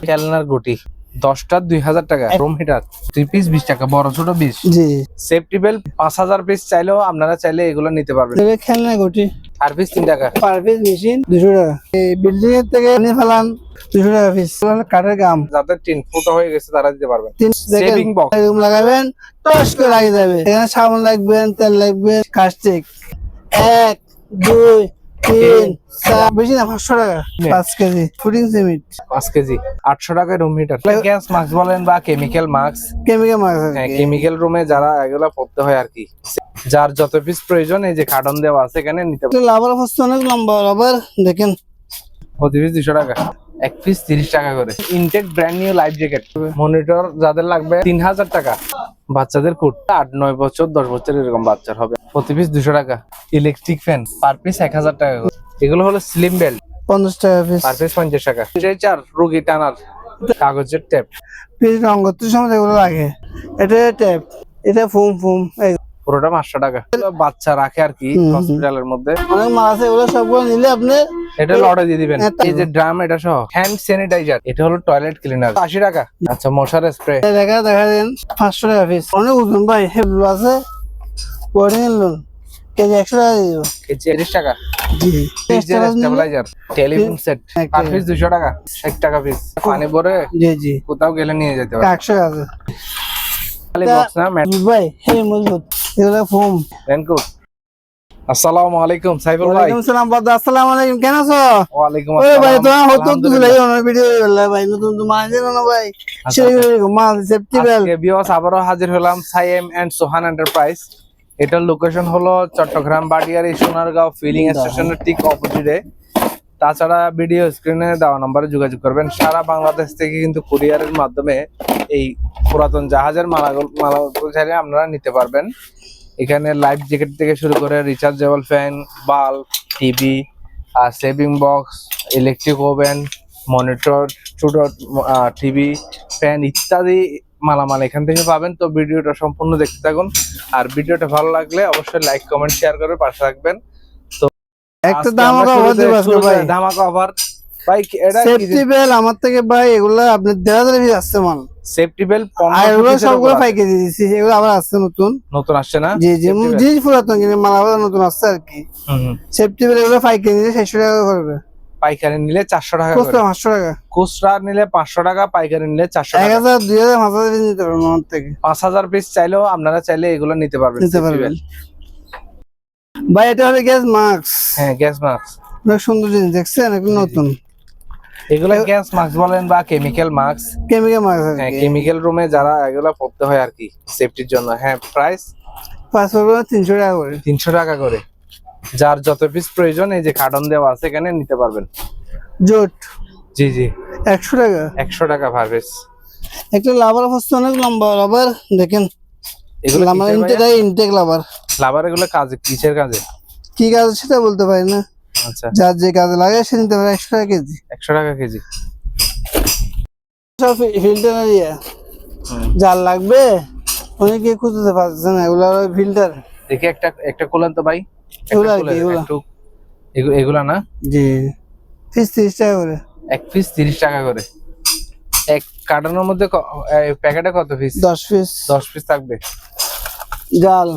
খেলনার গুটি 10টা 2000 টাকা। রুম হিটার 3 পিস 20 টাকা, বড় ছোট 20। জি সেফটি বেল্ট 5000 পিস চাইলেও আপনারা চাইলে এগুলো নিতে পারবেন। খেলনা গুটি আর পিস 3 টাকা। পার পিস মেশিন 200 টাকা। এই বিল্ডিং এর থেকে নিয়ে ফেলান 200 টাকা পিস। কাঠের গাম যাদের 3 ফুট হয়ে গেছে তারা দিতে পারবেন। 3 সেভিং বক্স রুম লাগাবেন, টস করে লাগিয়ে যাবে। এখানে সাবান লাগবেন, তেল লাগবে, কাস্টিক 1 2 3 4 বেশি না 500 টাকা 5 কেজি ফুডিং সিমেন্ট 5 কেজি 800 টাকায় রুম হিটার। গ্যাস মাস্ক বলেন বা কেমিক্যাল মাস্ক, কেমিক্যাল মাছ কেমিক্যাল রুমে যারা এগুলা পড়তে হয় আর কি, যার যত পিস প্রয়োজন এই যে কার্টন দেওয়া আছে এখানে নিতে পারবেন। লাভার হচ্ছে অনেক লম্বা রাবার দেখেন, প্রতি পিস 200 টাকা, এক পিস 30 টাকা করে। Intact brand new life jacket monitor যাদের লাগবে 3000 টাকা। বাচ্চাদের কোট 8-9 বছর 10 বছর এরকম বাচ্চার হবে, প্রতি পিস 200 টাকা। ইলেকট্রিক ফ্যান পার পিস 1000 টাকা করে। এগুলো হলো স্লিম বেল্ট 50 টাকা পিস, পার পিস 50 টাকা। স্ট্রেচার রোগী টানার কাগজের টেপ পিস রং করতে সময় যেগুলো লাগে, এটা ট্যাপ, এটা ফুম এই পুরোটা 500 টাকা। বাচ্চা রাখে আর কি হসপিটালের মধ্যে, অনেক মাল আছে, এগুলো সবগুলো নিলে আপনি এটা লটে দিয়ে দিবেন। এই যে ড্রাম এটা সহ হ্যান্ড স্যানিটাইজার, এটা হলো টয়লেট ক্লিনার 80 টাকা। আচ্ছা মশার স্প্রে দেখা দেন 500 টাকা পিস। অনেক ওজন ভাই, হেভি আছে বডি লোন কেজি 100 টাকা দিব, কেজি 30 টাকা। জি stabiliser telephone set per piece 200 টাকা, 60 টাকা পিস। পানি ভরে জি কোথাও গেলে নিয়ে যেতে পারবেন। 100 আছে খালি বক্স না ভাই, হে মজবুত এগুলো ফোম। রেনকোট। আসসালামু আলাইকুম সাইফুল ভাই। ওয়ালাইকুম সালাম বাদ, আসসালামু আলাইকুম, কেন আছো? ওয়ালাইকুম ওরে আসসালাম। ভাই তোমার হতো তো লাগে অন্য ভিডিও বললা ভাই, নতুন তো মাঝে না ভাই, সেই মাল সেফটি বেল। আজকে ভিউয়ার্স আবারো হাজির হলাম সাইএম এন্ড সোহান এন্টারপ্রাইজ। এটার লোকেশন হলো চট্টগ্রাম বাডিয়ারি সোনারগাঁও ফিলিং স্টেশনের ঠিক অপোজিটে। তাছাড়া ভিডিও স্ক্রিনে দেওয়া নম্বরে যোগাযোগ করবেন। সারা বাংলাদেশ থেকে কিন্তু কুরিয়ারের মাধ্যমে এই পুরাতন জাহাজের মালাগুলো চাইলে আপনারা নিতে পারবেন। এখানে লাইফ জ্যাকেট থেকে শুরু করে রিচার্জেবল ফ্যান, বাল্ব, টিভি, আর saving box, electric oven, monitor, ছোট টিভি, ফ্যান ইত্যাদি মালামাল এখান থেকে পাবেন। তো ভিডিওটা সম্পূর্ণ দেখতে থাকুন, আর ভিডিওটা ভালো লাগলে অবশ্যই লাইক কমেন্ট শেয়ার করে পাশে রাখবেন। তো একটা ধামাকা অফার দিব আজকে ভাই, ধামাকা অফার ভাই। এটা সেফটি বেল আমার থেকে ভাই, এগুলো আপনি 1000 পিস আসছে মাল। সেফটি বেল আর এগুলো সবগুলো পাইকে দিয়ে দিছি, এগুলো আবার আসছে নতুন আসছে না? জি পুরাতন কিন্তু মাল আবার নতুন আসছে আর কি। সেফটি বেল এগুলো পাইকে নিলে 600 টাকা করবে, পাইকারি নিলে 400 টাকা করে, 500 টাকা খুচরা নিলে 500 টাকা, পাইকারি নিলে 400 টাকা। 1000 2000 5000 পিস নিতে পারবেন আমার থেকে। 5000 পিস চাইলেও আপনারা চাইলে এগুলো নিতে পারবেন। ভাই এটা হলো গ্যাস মাস্ক। হ্যাঁ গ্যাস মাস্ক অনেক সুন্দর জিনিস দেখছেন, একদম নতুন। এগুলো গ্যাস মাস্ক বলেন বা কেমিক্যাল মাস্ক, কেমিক্যাল মাস্ক। হ্যাঁ কেমিক্যাল রুমে যারা এগুলো পড়তে হয় আর কি সেফটির জন্য। হ্যাঁ প্রাইস 300 টাকা করে, 300 টাকা করে। যার যত পিস প্রয়োজন এই যে কার্টন দেওয়া আছে এখানে নিতে পারবেন। জোট জি 100 টাকা, 100 টাকা পার পিস। একটা লাভার হচ্ছে অনেক লম্বা রাবার দেখেন, এগুলো আমার ইনটেক লাভার। লাভার এগুলো কাজে কিসের কাজে, কি কাজ সেটা বলতে পারি না। আচ্ছা যার যে কাজে লাগে সে নিতে পারে। 100 টাকা কেজি, 100 টাকা কেজি। সব ফিল্টার দিয়ে যার লাগবে অনেকে খুঁজতে পারছে না, এগুলো ফিল্টার। দেখি একটা কোলেন তো ভাই, এগুলা না? জি পিস 30 টাকা করে, এক পিস 30 টাকা করে। এক কার্টনের মধ্যে প্যাকেটে কত পিস? 10 পিস, 10 পিস থাকবে। জাল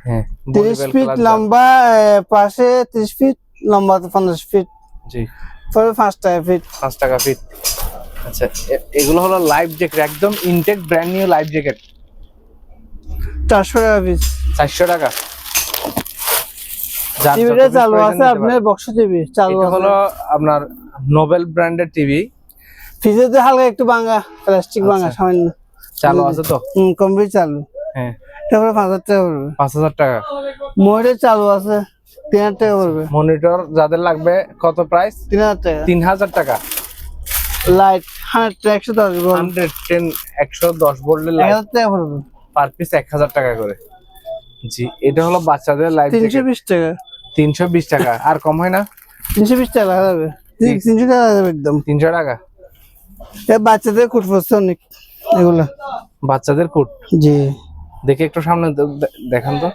হ্যাঁ 30 ফিট লম্বা, পাশে 30 ফিট লম্বা, 50 ফিট। জি পরে 5 টাকা ফিট, 5 টাকা ফিট। আচ্ছা এগুলো হলো লাইফ জ্যাকেট, একদম intact brand new life jacket 400 টাকা পিস, 400 টাকা। টিভিটা চালু আছে, আপনার বক্স টিভি চালু আছে। হলো আপনার নোবেল ব্র্যান্ডের টিভি, ফ্রিজেতে হালকা একটু ভাঙা, প্লাস্টিক ভাঙা সামান্য চালু আছে তো? কমপ্লিট চালু। হ্যাঁ তারপরে 5000 টাকা পড়বে। 5000 টাকা। মনিটর চালু আছে 3000 টাকা পড়বে। মনিটর যাদের লাগবে কত প্রাইস? 3000 টাকা। 3000 টাকা। লাইট 110 ভোল্ট, 110 ভোল্টের লাইট 1000 টাকা পড়বে পার পিস 1000 টাকা করে। জি এটা হলো বাচ্চাদের লাইট জ্যাকেট 320 টাকা। 320 টাকা, আর কম হয় না? 320 টাকা লাগা যাবে, 300 টাকা যাবে একদম। 300 টাকা। এই বাচ্চাদের কোট পড়ছে অনেক, এগুলা বাচ্চাদের কোট। জি দেখি একটু সামনে দেখান তো।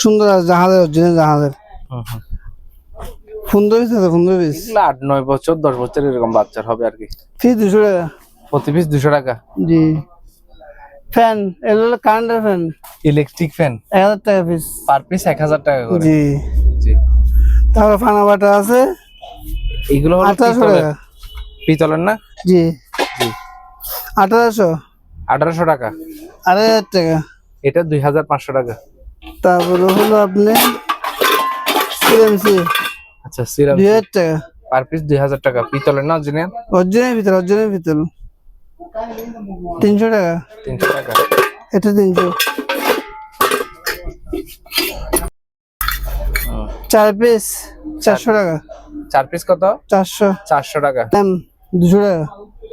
সুন্দর আছে, জাহাজের অরিজিনাল জাহাজের। 15 পিস আছে, 15 পিস। এগুলো 8-9 বছর 10 বছর এরকম বাচ্চার হবে আর কি। ফিস 200 টাকা। প্রতি পিস 200 টাকা। জি। ফ্যান, এগুলো হলো কারেন্টের ফ্যান, ইলেকট্রিক ফ্যান 1000 টাকা পিস। পার পিস 1000 টাকা করে। জি। জি। তারপর ফানা বাটা আছে, এগুলো হলো 1800 পিতলের। টাকা। পিতলের না? জি। জি। 1800। 1800 টাকা। 2500 টাকা। এটা 2500 টাকা। তারপরে হলো আপনি সিএমসি, আচ্ছা সিরাম 2000 টাকা। পার পিস 2000 টাকা। পিতলের না অরিজিনাল? অরিজিনাল ভিতর, অরিজিনাল ভিতর 300 টাকা। 300 টাকা। এটা 300। 4 পিস 400 টাকা। 4 পিস কত? 400। 400 টাকা। দাম 200 টাকা।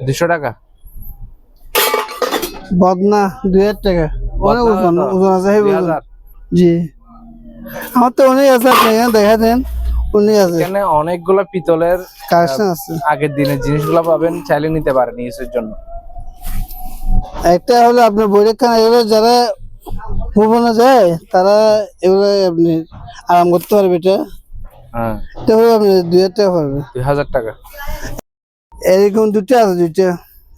200 টাকা। বদনা 2000 টাকা। অনেক ওজন, ওজন আছে, হেভি ওজন। 2000। জি। আমার তো অনেক আছে, আপনি এখানে দেখা দেন, অনেক আছে, এখানে অনেকগুলো পিতলের কালেকশন আছে। আগের দিনের জিনিসগুলো পাবেন, চাইলে নিতে পারেন ইউজের জন্য। একটা হলো আপনার বৈরক্ষণ, এগুলো যারা ভুবনে যায় তারা এগুলো আপনি আরাম করতে পারবে। এটা হ্যাঁ এটা হলো আপনি 2000 টাকা পড়বে। 2000 টাকা। এরকম দুটো আছে, দুইটা।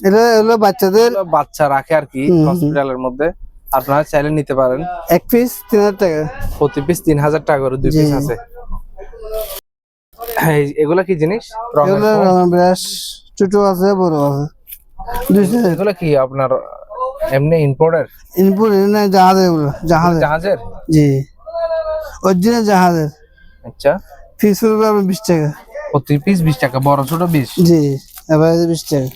এটা হলো বাচ্চাদের, এগুলো বাচ্চা রাখে আর কি হসপিটালের মধ্যে, আপনারা চাইলে নিতে পারেন। এক পিস 3000 টাকা। প্রতি পিস 3000 টাকা করে, 2 জি। পিস আছে। এগুলা কি জিনিস? রঙের এগুলো ফোম? রঙের ব্রাশ, ছোট আছে, বড় আছে, দুইটা। এগুলা কি আপনার এমনি ইম্পোর্টার? ইনপুট না, জাহাজের, এগুলো জাহাজের। জাহাজের? জি, অরিজিনাল জাহাজের। আচ্ছা। ফিস পড়বে আপনার 20 টাকা। প্রতি পিস 20 টাকা, বড় ছোট 20? জি, এবার 20 টাকা,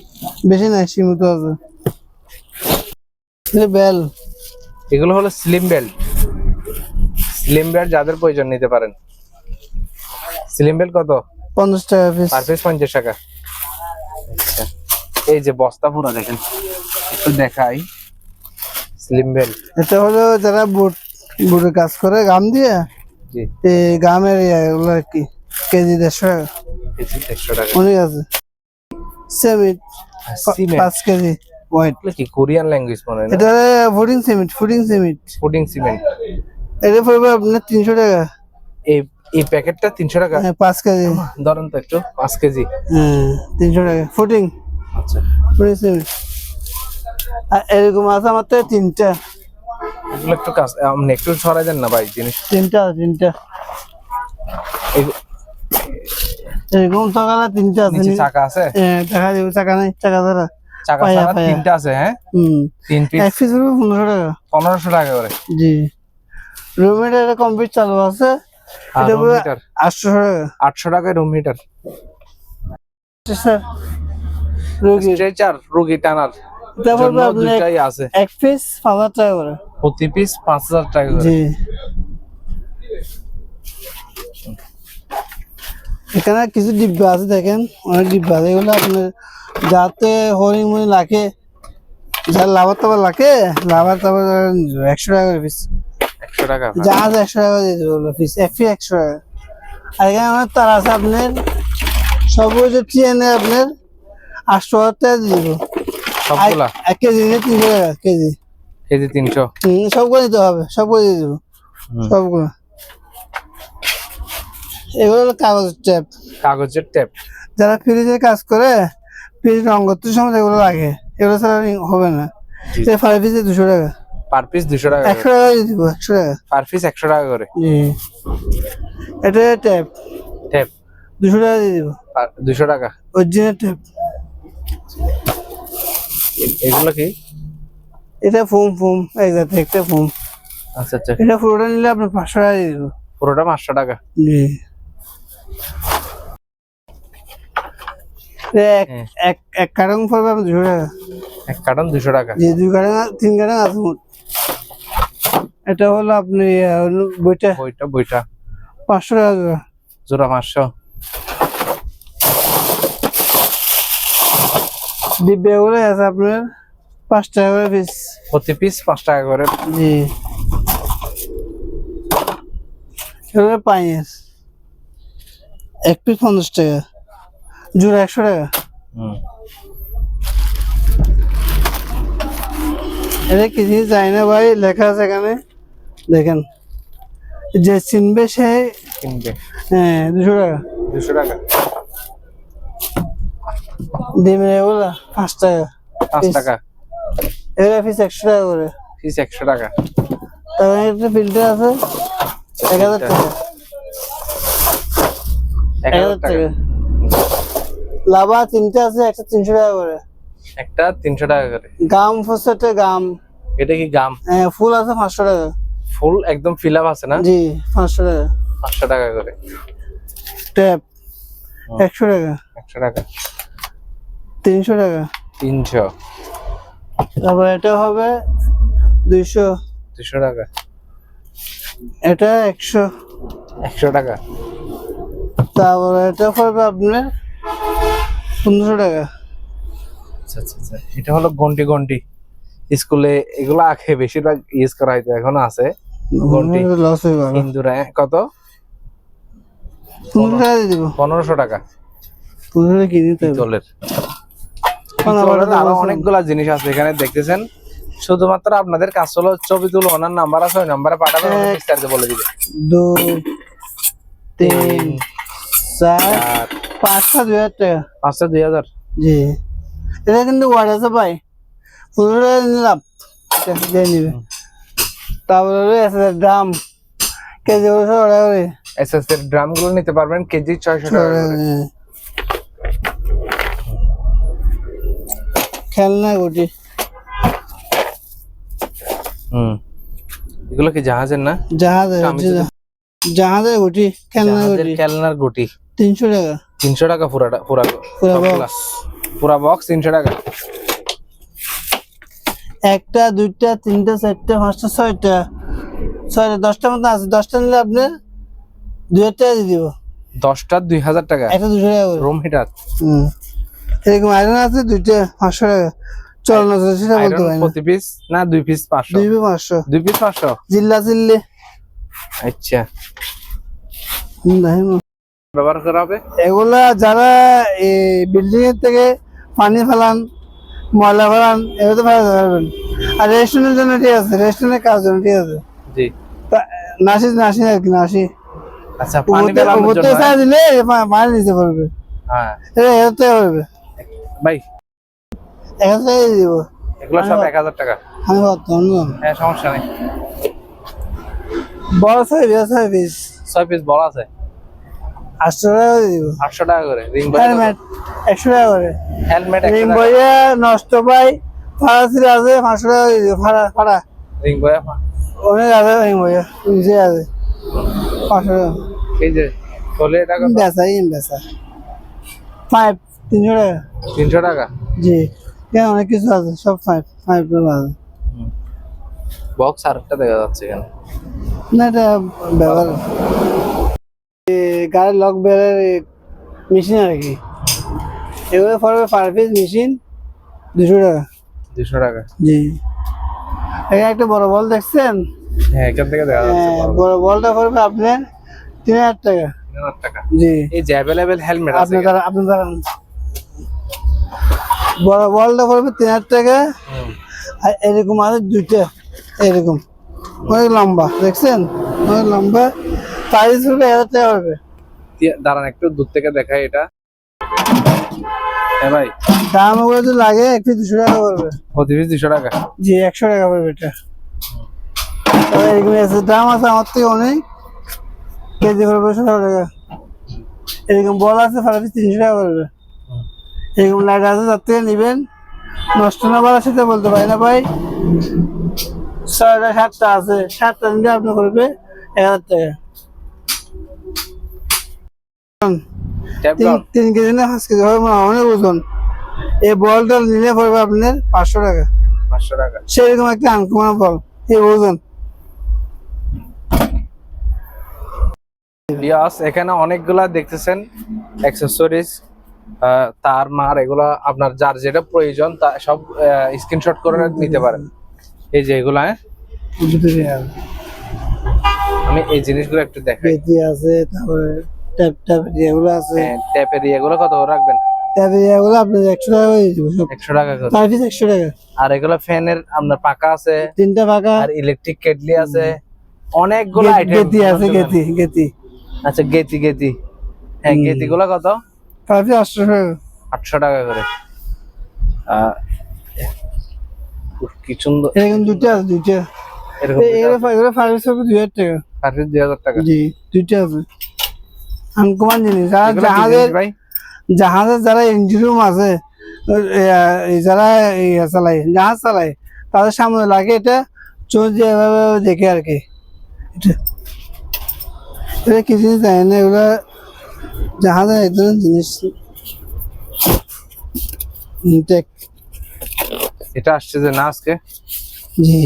বেশি নাই, সীমিত আছে। বেল, এগুলো হলো স্লিম বেল্ট। স্লিম বেল্ট যাদের প্রয়োজন নিতে পারেন। স্লিম বেল্ট কত? 50 টাকা পিস। পার পিস 50 টাকা। আচ্ছা, এই যে বস্তা পুরো দেখেন, একটু দেখাই। Slim belt. এটা হলো যারা বুটের কাজ করে গাম দিয়ে, জি। এই গামের এগুলো আর কি, কেজি 150 টাকা। কেজি 150 টাকা। অনেক আছে। Cement cement 5 KG weight. এগুলো কি কোরিয়ান ল্যাঙ্গুয়েজ মনে হয় না? এটা pudding cement, pudding cement. Pudding cement. এটা পড়বে আপনার 300 টাকা। এই এই প্যাকেটটা 300 টাকা। 5 কেজি। ধরেন তো একটু, 5 কেজি। 300 টাকা ফুডিং, আচ্ছা, ফুডিং সিমেন্ট। আর এরকম আছে আমার তো 3টা। এগুলো একটু কাজ, আপনি একটু সরাই দেন না ভাই জিনিস। 3টা। এরকম সকালে 3টা আছে। নিচে চাকা আছে? টাকা দিব, টাকা নাই, টাকা ধরা। চাকা পায়া, ছাড়া পায়া। 3টা আছে। হ্যাঁ, 3 পিস এক পিস হলো 1500 টাকা। 1500 টাকা করে। জি। রুমের একটা কমপ্লিট চালু আছে, আর এটা রুম পুরো হিটার 800 টাকা। 800 টাকায় রুম হিটার। স্যার, রোগী স্ট্রেচার রোগী টানার এটা জন্য পড়বে আপনার দুইটাই আছে। এক পিস 5000 টাকা করে। প্রতি পিস 5000 টাকা করে। জি। এখানে কিছু ডিব্বা আছে, দেখেন অনেক ডিব্বা আছে। এগুলো আপনার যাতে হরিং মরি লাখে, যার লাভার তাবার লাখে, লাভার তাবার 100 টাকা করে পিস। 100 টাকা। জাহাজ 100 টাকা দিয়ে দেবো পিস, এক পিস 100 টাকা। আর এখানে আমার তার আছে আপনার সব যে ট্রেনে আপনার 800 টাকা দিয়ে দেবো। সবগুলা 1 কেজি নিয়ে 300 টাকা কেজি। কেজি 300। সবগুলো নিতে হবে, সবগুলো দিয়ে দেবো, সবগুলো। এগুলো হলো কাগজের ট্যাপ। কাগজের ট্যাপ। যারা ফ্রিজে কাজ করে, ফ্রিজ রং করতে সময় এগুলো লাগে, এগুলো ছাড়া হবে না। এটা 5 পিসে 200 টাকা। পার পিস 200 টাকা 100 টাকা দিয়ে দিব, 100 টাকা। পার পিস 100 টাকা করে। জি। এটা ট্যাপ ট্যাপ 200 টাকা দিয়ে দিব, 200 টাকা। Original tap. এগুলো কি? এটা ফোম একসাথে একটা ফোম। আচ্ছা আচ্ছা, এটা পুরোটা নিলে আপনার 500 টাকা দিয়ে দিব। পুরোটা 500 টাকা। জি। এক কার্টন পড়বে আপনার 200 টাকা। এক কার্টন 200 টাকা। জি, 2 কার্টন 3 কার্টন আছে মোট। এটা হলো আপনি বইটা বইটা 500 টাকা জোড়া। জোড়া 500। ডিব্বে গুলো আছে আপনার 5 টাকা করে পিস। প্রতি পিস 5 টাকা করে। জি। এগুলো পাইনের এক পিস 50 টাকা, জোড়া 100 টাকা। এটা কিছু চাই না ভাই, লেখা আছে এখানে দেখেন, যে চিনবে সে কিনবে। 200 টাকা। 200 টাকা। ডিমের এগুলা 5 টাকা 5 টাকা এগুলা পিস 100 টাকা করে। পিস 100 টাকা। তারপরে একটা ফিল্টার আছে 1000 টাকা 1000 টাকা। লাভা 3টে আছে একটা 300 টাকা করে। একটা 300 টাকা করে। গাম ফসেটে গাম, এটা কি গাম? ফুল আছে 500 টাকা। ফুল একদম ফিল আপ আছে না? জি 500 টাকা। 500 টাকা করে। ট্যাপ 100 টাকা 100 টাকা 300 টাকা 300। তারপর এটা হবে 200 200 টাকা। এটা 100 100 টাকা। তারপর এটা পড়বে আপনার 1500 টাকা। আচ্ছা আচ্ছা আচ্ছা, এটা হলো গন্টি গন্টি, স্কুলে এগুলো আগে বেশিরভাগ ইউজ করা হয়তো, এখনো আছে গন্টি। লস হয়ে গেল। হিন্দুরা কত? 1500 টাকা দিয়ে দিব। 1500 টাকা। 1500 টাকা কিনে দিতে হবে। পিতলের পিতলের আরো অনেকগুলা জিনিস আছে এখানে দেখতেছেন। শুধুমাত্র আপনাদের কাজ হলো ছবি তুলো, ওনার নাম্বার আছে, ওই নাম্বারে পাঠাবেন, উনি বিস্তারিত বলে দিবে। 2 3 4 5টা 2000 টাকা। 5টা 2000। জি এটা কিন্তু ওয়ার্ড আছে ভাই, 1500 টাকা নিলাম দিয়ে নিবে। তারপরে আছে ড্রাম কেজি 100 টাকা করে। এসএস এর ড্রাম গুলো নিতে পারবেন কেজি 600 টাকা করে। খেলনা গুটি। এগুলো কি জাহাজের না? জাহাজের গুটি, খেলনা গুটি। খেলনার গুটি 300 টাকা। 300 টাকা পুরা পুরা বক্স 300 টাকা। একটা 2টা 3টা 4টা 5টা 6টা 10টা মতো আছে। 10টা নিলে আপনার 2000 টাকা দিয়ে দিব। 10টা 2000 টাকা। একটা 200 টাকা করে। রুম হিটার এরকম আয়রন আছে 2টা 500 টাকা। চলন আছে সেটা বলতে পারি না। প্রতি পিস না 2 পিস 500? 2 পিস 500। 2 পিস 500। জিল্লা জিল্লি আচ্ছা, দেখেন ব্যবহার করা হবে এগুলা যারা এই বিল্ডিং এর থেকে পানি ফেলান, ময়লা ফেলান, এগুলো তো ফেলাতে পারবেন। আর রেস্টুরেন্টের জন্য ঠিক আছে, রেস্টুরেন্টের কাজ জন্য ঠিক আছে। জি নাসি নাসি আর কি নাসি। আচ্ছা, পানি ফেলানোর উপরে জন্য ছাড় দিলে পানি নিতে পারবে। হ্যাঁ এতে পারবে ভাই, 1000 টাকা দিয়ে দিব। এগুলো সব 1000 টাকা। আমি বলতাম হ্যাঁ, সমস্যা নেই। বড় সাইজ 6 পিস বড় আছে 800 টাকা দিয়ে দিব। 800 টাকা করে। রিং হেলমেট 100 টাকা করে। হেলমেট রিং 100 টাকা। বইয়া নষ্ট পাই ফারাসির আছে 500 টাকা দিয়ে দিব। ফাড়া রিং বয়া অনেক আছে রিং বইয়া নিচে আছে 500 টাকা। এই যে চলে এটা কত? বেচা 5 300 টাকা। 300 টাকা। জি এখানে অনেক কিছু আছে, সব 5 আছে। বক্স আরেকটা দেখা যাচ্ছে এখানে। না এটা ব্যবহার গাড়ির লক বেরের মেশিন আর কি। এগুলো পড়বে পার পিস মেশিন 200 টাকা। 200 টাকা। জি এখানে একটা বড় বল দেখছেন? হ্যাঁ, এখান থেকে দেখা যাচ্ছে বড় বলটা পড়বে আপনার 3000 টাকা। 3000 টাকা। জি এই যে अवेलेबल হেলমেট আছে আপনার বড় বলটা পড়বে 3000 টাকা। আর এরকম আছে 2টা এরকম অনেক লম্বা, দেখছেন অনেক লম্বা, প্রাইস হবে 1000 টাকা হবে। দাঁড়ান একটু দূর থেকে দেখাই এটা। হ্যাঁ ভাই, দাম ওগুলো যদি লাগে এক পিস 200 টাকা পড়বে। প্রতি পিস 200 টাকা। জি 100 টাকা পড়বে এটা। তবে এরকম আছে দাম আছে আমার থেকে অনেক, কেজি পড়বে 100 টাকা। এরকম বল আছে সারা পিস 300 টাকা পড়বে। এরকম লাইট আছে যার থেকে নিবেন, নষ্ট না বলার সাথে বলতে পারি না ভাই। 6টা 7টা আছে, 7টা নিলে আপনার করবে 1000 টাকা। ট্যাবলন 3 কেজি না 5 কেজি হবে অনেক ওজন। এই বলটা নিলে পড়বে আপনার 500 টাকা। 500 টাকা। সেরকম একটা আনকমন বল, এই ওজন। ইয়াস, এখানে অনেকগুলা দেখতেছেন অ্যাকসেসরিজ, তার মার, এগুলা আপনার যার যেটা প্রয়োজন তা সব স্ক্রিনশট করে নিতে পারেন। এই যে এগুলা, আমি এই জিনিসগুলো একটু দেখাই। বেতি আছে, তারপরে ট্যাপ এগুলো আছে। ট্যাপের এগুলো কত করে রাখবেন? ট্যাপ এগুলো আপনার 100 টাকা করে দিব সব। 100 টাকা করে। পার পিস 100 টাকা। আর এগুলো ফ্যানের আপনার পাকা আছে, 3টা পাকা। আর ইলেকট্রিক কেটলি আছে, অনেকগুলো আইটেম। গেতি আছে, গেতি। আচ্ছা, গেতি হ্যাঁ গেতি গুলা কত? পার পিস 800 টাকা। 800 টাকা করে। কি সুন্দর, এরকম দুইটা আছে, দুইটা এরকম এগুলো পার পিস হবে 2000 টাকা। পার পিস 2000 টাকা। জি, দুইটা আছে আনকমন জিনিস। আর এগুলা কি জাহাজের জিনিস ভাই? জাহাজের যারা ইঞ্জিন রুম আছে, যারা চালায় জাহাজ চালায়, তাদের সামনে লাগে এটা, চোখ দিয়ে এভাবে দেখে আর কি। এটা কি জিনিস জানি না, এগুলা জাহাজের এক ধরনের জিনিস। ইনটেক। এটা আসছে যে না আজকে? জি,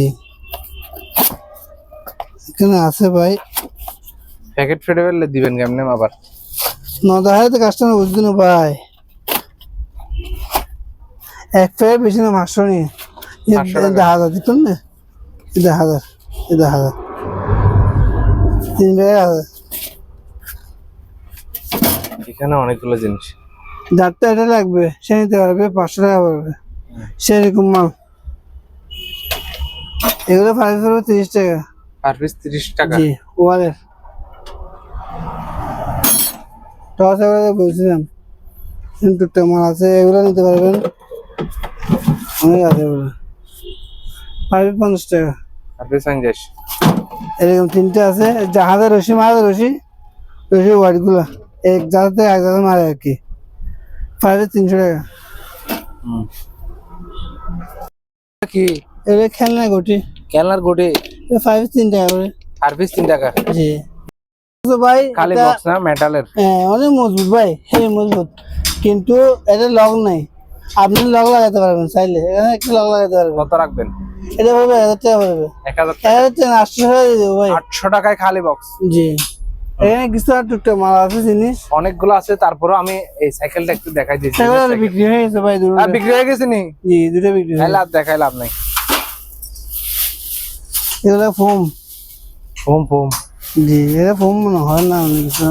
এখানে আছে ভাই। প্যাকেট ফেটে ফেললে দিবেন কেমনে আবার? 9,000 তো কাস্টমার বুঝছি না ভাই, এক প্যাকেট বেশি না, 500 নিয়ে 500 টাকা। 10,000 দিতেন না, 10,000 10,000 3 প্যাকেট আছে। এখানে অনেকগুলো জিনিস। যারটা এটা লাগবে সে নিতে পারবে, 500 টাকা পড়বে সেরকম মাল। এগুলো পার পিস পড়বে 30 টাকা। পার পিস 30 টাকা? জি, ওয়ালের টস এগুলো বলছিলাম, টুকটাক মাল আছে, এগুলো নিতে পারবেন, অনেক আছে এগুলো। পার পিস 50 টাকা। Per piece 50। এরকম 3টে আছে, জাহাজের রশি, মাছের রশি, রশি ওয়াইট গুলা এক জাহাজ থেকে এক জাহাজ মারে আর কি। পার পিস 300 টাকা। কি এগুলো খেলনা গুটি, খেলনার গুটি? পার পিস 3 টাকা করে। পার পিস 3 টাকা? জি। তো ভাই খালি এটা বক্স না মেটালের? অনেক মজবুত ভাই, হেভি মজবুত, কিন্তু এটা লক নাই। আপনি লক লাগাতে পারবেন চাইলে, এখানে একটা লক লাগাতে পারবেন। কত রাখবেন? এটা পড়বে 1000 টাকা পড়বে। 1000 টাকা? 1000 টাকা 800 টাকা দিয়ে দেবো ভাই। 800 টাকায় খালি বক্স? জি, এখানে কিছু আর টুকটাক মাল আছে জিনিস, অনেকগুলো আছে। তারপরে আমি এই সাইকেলটা একটু দেখাই দিয়েছি। সেগুলো বিক্রি হয়ে গেছে ভাই, দুটো বিক্রি হয়ে গেছে নি? জি, দুটো বিক্রি হয়ে লাভ দেখাই লাভ নাই। এগুলো ফোম। Foam foam? জি, এটা ফোম মনে হয় না, অনেক কিছু।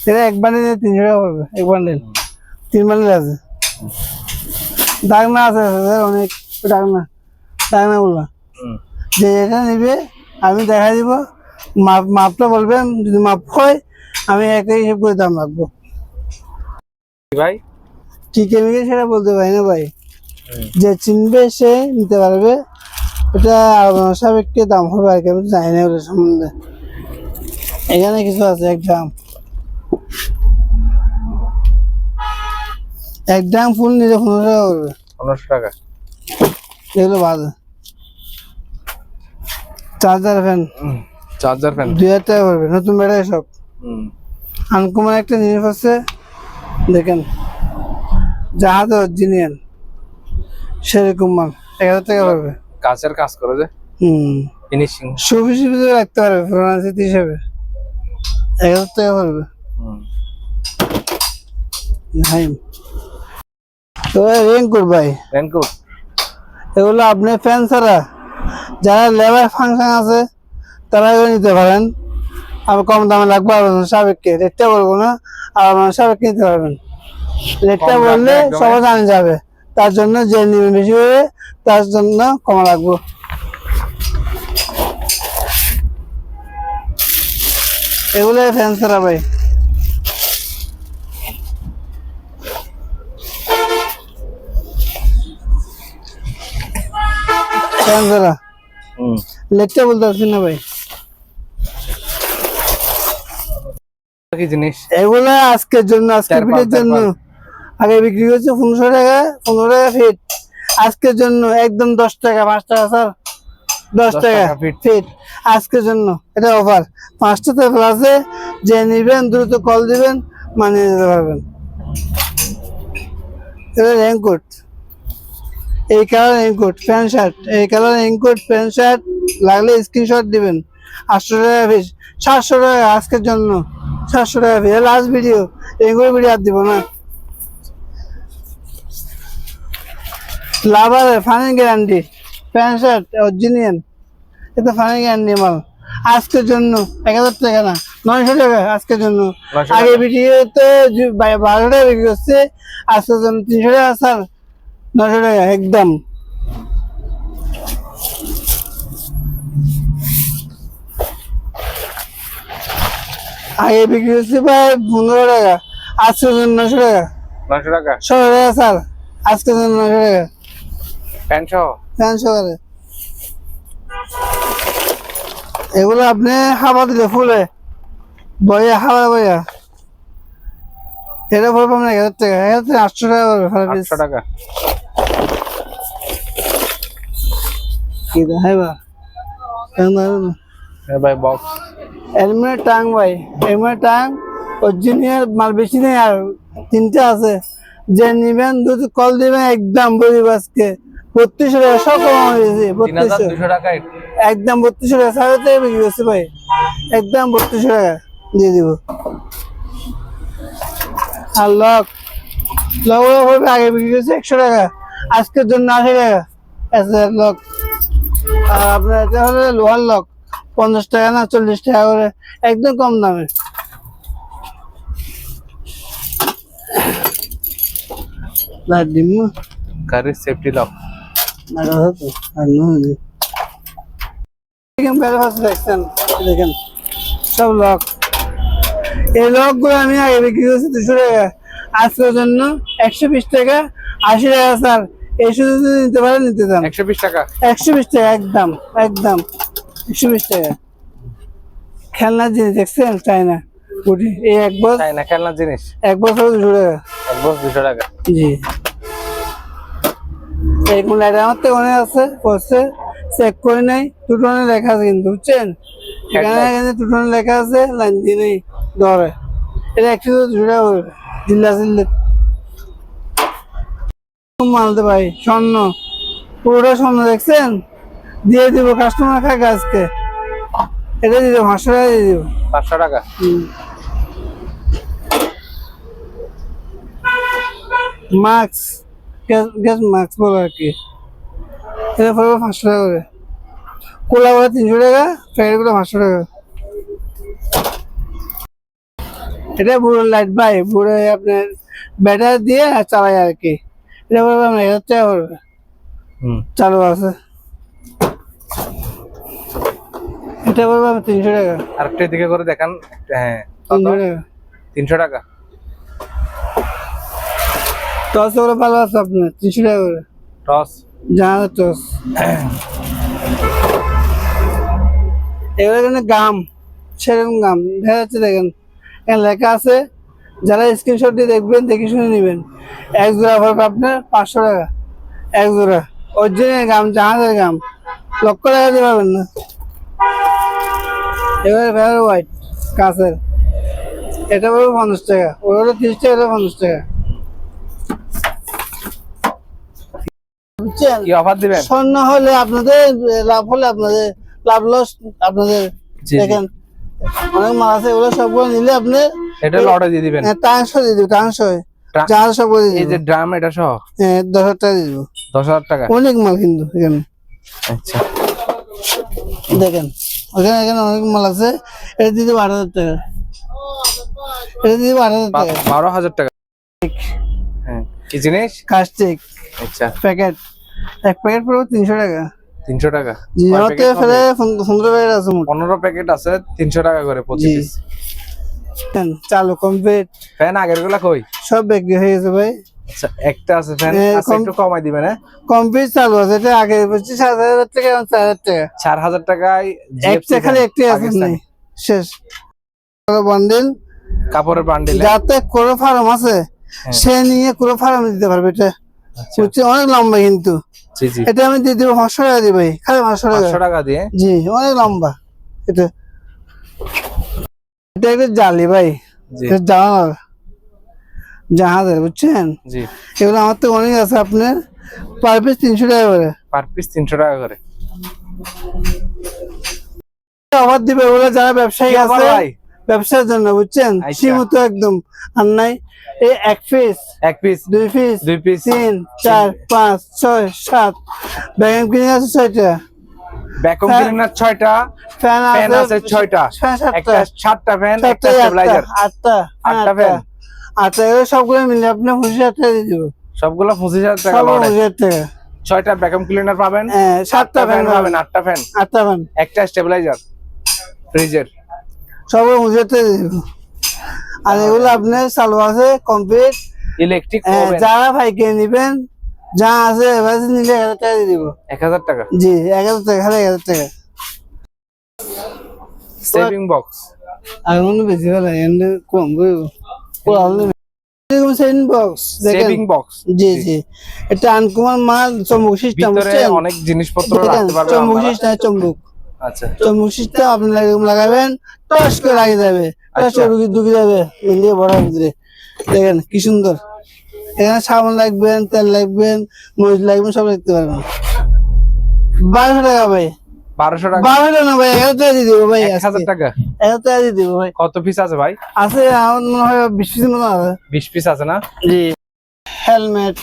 এটা এক বান্ডেল 300 টাকা পড়বে, এক বান্ডেল 3 বান্ডেল আছে। ডাকনা আছে অনেক, ডাকনা ডাকনা গুলা যে এটা নিবে আমি দেখাই দিব, মাপটা বলবেন, যদি মাপ হয় আমি একটা হিসেব করে দাম রাখবো। ভাই কি কেমিক্যাল সেটা বলতে পারি না ভাই, যে চিনবে সে নিতে পারবে, এটা সাপেক্ষে দাম হবে আর কি, আমি জানি না ওগুলো সম্বন্ধে। এখানে কিছু আছে, এক ড্রাম ফুল নিলে 15 টাকা পড়বে। 1500 টাকা? এগুলো বাজে। চার্জার ফ্যান, চার্জার ফ্যান 2000 টাকা পড়বে, নতুন ব্যাটারি সব। আনকমন একটা জিনিস আছে দেখেন, জাহাজ অরিজিনাল সেরকম মাল, 1000 টাকা পড়বে। কাঁচের কাজ করে যে ফিনিশিং, শোপিস হিসেবে রাখতে পারবে, ফ্লোরান্সিত হিসেবে 1000 টাকা পড়বে। তো রেনকোট ভাই, রেনকোট এগুলো আপনি ফ্যান ছাড়া যারা লেবার ফাংশন আছে তারা এগুলো নিতে পারেন, আবার কম দামে লাগবে, আর সাবেককে রেটটা বলবো না, আর সাবেককে নিতে পারবেন। রেটটা বললে সবাই জানে যাবে, তার জন্য যে নিবে বেশি করে তার জন্য কম লাগবে। এগুলো ফ্যান ছাড়া ভাই। ফ্যান ছাড়া লেটটা বলতে পারছি না ভাই। কি জিনিস? এগুলা আজকের জন্য, আজকের ফিটের জন্য। আগে বিক্রি করছে 1500 টাকা, 15 টাকা ফিট। আজকের জন্য একদম 10 টাকা, 5 টাকা স্যার, 10 টাকা ফিট আজকের জন্য। এটা অফার, 5টা তো আছে, যে নিবেন দ্রুত কল দিবেন, মানিয়ে নিতে পারবেন। এটা রেইনকোট, এই কালার রেইনকোট, প্যান্ট শার্ট, এই কালার রেইনকোট প্যান্ট শার্ট লাগলে স্ক্রিনশট দিবেন। 800 টাকা পিস, 700 টাকা আজকের জন্য, 700 টাকা পিস। লাস্ট ভিডিও, রেইনকোট ভিডিও আর দিব না। লাভার funny guarantee pant shirt original, এটা ফানি গ্যারান্টি মাল। আজকের জন্য 1000 টাকা না, 900 টাকা আজকের জন্য। আগে ভিডিওতে 12 টাকা বিক্রি করছে, আজকের জন্য 300 টাকা স্যার, 900 টাকা একদম। আগে বিক্রি হচ্ছে ভাই 15 টাকা, আজকের জন্য 900 টাকা। 900 টাকা 100 টাকা স্যার, আজকের জন্য 900 টাকা। প্যান্ট সহ। 500 করে এগুলো আপনি হাওয়া দিলে ফুলে বইয়া হাওয়া বইয়া এটা পড়বে আপনার 1000 টাকা, 800 টাকা পড়বে 800 টাকা। কি দেখাই বা ভাই বক্স এলমের টাং ভাই, এলমের টাং অরিজিনাল মাল বেশি নেই, আর 3টা আছে। যে নিবেন দুটো কল দিবেন, একদম বলি আজকে 3200 টাকা সব কম হয়েছে। 3200 টাকায় একদম 3200 টাকা, 7 টাকা বিক্রি করছে ভাই, একদম 3200 টাকা দিয়ে দিব। আর লক লক আগে বিক্রি করছে 100 টাকা, আজকের জন্য 80 টাকা লক। আর আপনার এটা হলো লোহার লক, 50 টাকা না 40 টাকা করে, একদম কম দামে। গাড়ির সেফটি লক। দেখেন সব লক, এই লক গুলো আমি আগে বিক্রি করছি 200 টাকা, আজকের জন্য 120 টাকা, 80 টাকা স্যার। এই শুধু যদি নিতে পারেন নিতে চান 120 টাকা। 120 টাকা একদম, একদম 120 টাকা। খেলনার জিনিস দেখছেন চায়না গুটি, এই এক বছর চায়না খেলনা জিনিস, এক বছর 200 টাকা। এক বক্স 200 টাকা। জি এইরকম লাইট আমার তো অনেক আছে, করছে চেক করে নাই, টুটনে লেখা আছে কিন্তু বুঝছেন, এখানে টুটনে লেখা আছে, লাইন দিয়ে নেই ধরে। এটা 120 টাকা করে জিল্লা জিল্লে মালতে ভাই। স্বর্ণ পুরোটা স্বর্ণ দেখছেন, দিয়ে দিব, কাস্টমার খায় আজকে। এটা দিয়ে দেবো 500 টাকা দিয়ে দিব। 500 টাকা। মাস্ক, গ্যাস মাস্ক বলো আর কি, এটা পড়বে 500 টাকা করে। কোলা বলে 300 টাকা, প্যাকেট গুলো 500 টাকা। এটা বুড়ো লাইট ভাই, বুড়ো আপনার ব্যাটারি দিয়ে চালাই আর কি। এটা পড়বে আপনার 1000 টাকা পড়বে, চালু আছে। এটা পড়বে আপনার 300 টাকা। আরেকটা দিকে করে দেখান। হ্যাঁ 300 টাকা। 300 টাকা। টস ওগুলো ভালো আছে আপনার 300 টাকা করে। টস, জাহাজ টস। এগুলো কিন্তু গাম, সেরকম গাম দেখা যাচ্ছে, দেখেন এখানে লেখা আছে। যারা স্ক্রিনশট দিয়ে দেখবেন, দেখে শুনে নেবেন। এক জোড়া পড়বে আপনার 500 টাকা, এক জোড়া অরিজিনাল গাম, জাহাজের গাম, লক্ষ টাকা দিয়ে পাবেন না। এবারে ভেড়ার হোয়াইট কাঁচের, এটা পড়বে 50 টাকা, ওই হলো 30 টাকা, এটা 50 টাকা। বুঝছেন, কি অফার দিবেন? স্বর্ণ হলে আপনাদের লাভ, হলে আপনাদের লাভ, লস আপনাদের। দেখেন অনেক মাল আছে, এগুলো সবগুলো নিলে আপনি এটা লটে দিয়ে দিবেন। টাংশো দিয়ে দিব, টাংশো জাহাজ সবগুলো দিয়ে এই দিব। যে ড্রাম এটা সহ 10,000 টাকা দিয়ে দিব। 10,000 টাকা। অনেক মাল কিন্তু এখানে, আচ্ছা দেখেন ওখানে এখানে অনেক মাল আছে। এটা দিয়ে দিব 8,000 টাকা, এটা দিয়ে দিব 8,000 টাকা। 12,000 টাকা। হ্যাঁ কি জিনিস? কাস্টিক আচ্ছা প্যাকেট, এক প্যাকেট পড়বে 300 টাকা। 300 টাকা। জি আমাদের ফেলে 15 প্যাকেট আছে মোট। 15 প্যাকেট আছে, 300 টাকা করে প্রতি জি। পিস। চালু কমপ্লিট, ফ্যান আগের গুলা কই? সব বিক্রি হয়ে গেছে ভাই। আচ্ছা একটা আছে ফ্যান, হ্যাঁ, আচ্ছা একটু কমাই দিবেন। হ্যাঁ কমপ্লিট চালু আছে, এটা আগে বলছি 7,000 টাকা, এখন 4,000 টাকা। 4,000 টাকায় একটা খালি একটি আছে, নাই শেষ। বান্ডিল কাপড়ের বান্ডিল। যাতে কোনো ফার্ম আছে সে নিয়ে কোনো ফার্ম দিতে পারবে। এটা বুঝছি অনেক লম্বা কিন্তু, জি জি। এটা আমি দিয়ে দিব 500 টাকা দিই ভাই, খালি 500 টাকা। 500 টাকা দিয়ে? জি অনেক লম্বা। এটা এটা একটা জালি ভাই, এটা জানালার জাহাজের, বুঝছেন। জি এগুলো আমার তো অনেক আছে আপনার, পার পিস 300 টাকা করে। পার পিস 300 টাকা করে অফার দিবে ওগুলো যারা ব্যবসায়ী কি অফার আছে, ভাই? ব্যবসার জন্য, বুঝছেন। আচ্ছা। সীমিত একদম, আর নাই এই এক পিস, এক পিস, 2 পিস, 2 পিস, 3, 4, 5, 6, 7 ব্যাগ কিনে আছে 6টা, ভ্যাকুয়াম ক্লিনার 6টা, ফ্যান ফ্যান আছে 6টা, একটা 7টা ফ্যান, একটা স্টেবিলাইজার, 8টা 8টা ফ্যান। আচ্ছা এগুলো সবগুলো মিলে আপনি 25,000 টাকা দিয়ে দিব। সবগুলো 25,000 টাকা সব লটে। 25,000 টাকা। 6টা ভ্যাকুয়াম ক্লিনার পাবেন, 7টা ফ্যান ফ্যান পাবেন, 8টা ফ্যান, 8টা ফ্যান, একটা স্টেবিলাইজার, ফ্রিজের সব মুজেতে দিব। আর এগুলো আপনার চালু আছে কমপ্লিট। ইলেকট্রিক যারা ভাইকে নিবেন যা আছে এবার নিলে 1000 টাকা দিয়ে দিব। 1000 টাকা। জি 1000 টাকা, খালি 1000 টাকা। সেভিং বক্স আর মনে বেশি ভালো এন্ড কম বইব এরকম সেভিং বক্স দেখেন। সেভিং বক্স জি জি, এটা আনকমন মাল, চম্বুক সিস্টেম ভিতরে অনেক জিনিসপত্র রাখতে পারবেন চম্বুক আপনারা। সিস্টেম, চম্বুক আচ্ছা চম্বুক সিস্টেম আপনি লাগাবেন, টস করে লাগিয়ে যাবে, টস আচ্ছা। করে ঢুকে যাবে ইন্ডিয়া বড় ভিতরে। দেখেন কি সুন্দর। এখানে সাবান লাগবেন, তেল লাগবেন, মরিচ লাগবেন, সব দেখতে পারবেন। 1200 টাকা ভাই। 1200 টাকা। 1200 না ভাই, 1000 টাকা দিয়ে দিব ভাই। 1000 টাকা। 1000 টাকা দিয়ে দিব ভাই। কত পিস আছে ভাই? আছে আমার মনে হয় 20 পিস মতো আছে। 20 পিস আছে না? জি। হেলমেট